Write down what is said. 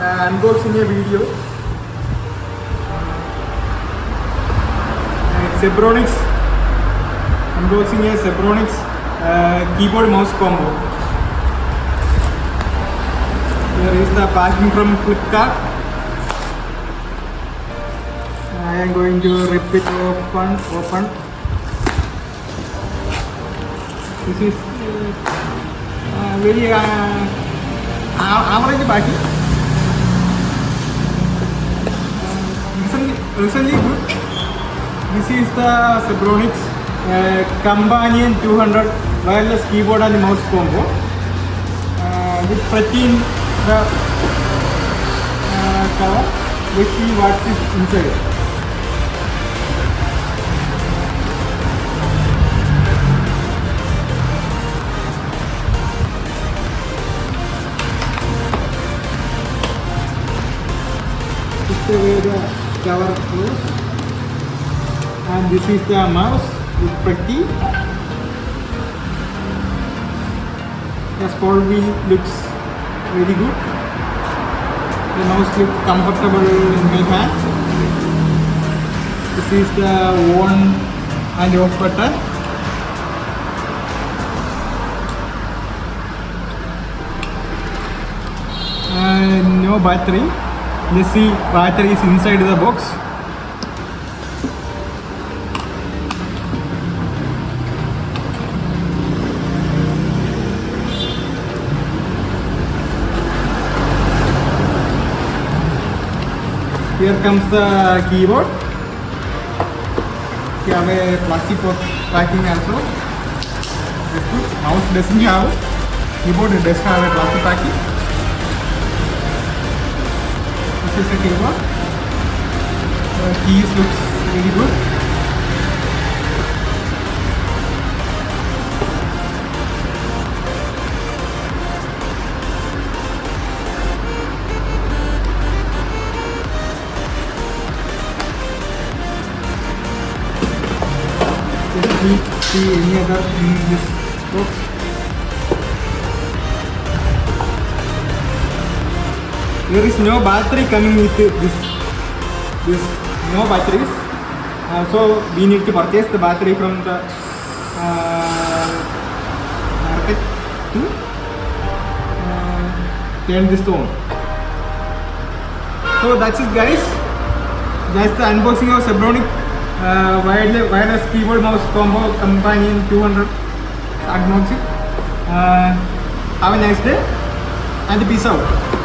unboxing a video. Zebronics. Unboxing a Zebronics keyboard mouse combo. Here is the packing from Flipkart. I am going to rip it open. This is very average packing. Recently good. This is the Zebronics Companion 200 wireless keyboard and mouse combo with pretty the cover. Let's see what is inside. This is the way the cover goes. And this is the mouse with pretty. The sport wheel looks very good. The mouse looks comfortable in my hand. This is the on and off button. And no battery. Let's see, battery is inside the box. Here comes the keyboard. We have a plastic packing also. That's good. Mouse doesn't have. Keyboard does have a plastic packing. This is a keyboard. The keys looks really good. See any other in this box. There is no battery coming with this no batteries, so we need to purchase the battery from the market to turn this on. So that's it, guys. That's the unboxing of Zebronics wireless keyboard mouse combo Companion 200 unboxing. Have a nice day and peace out.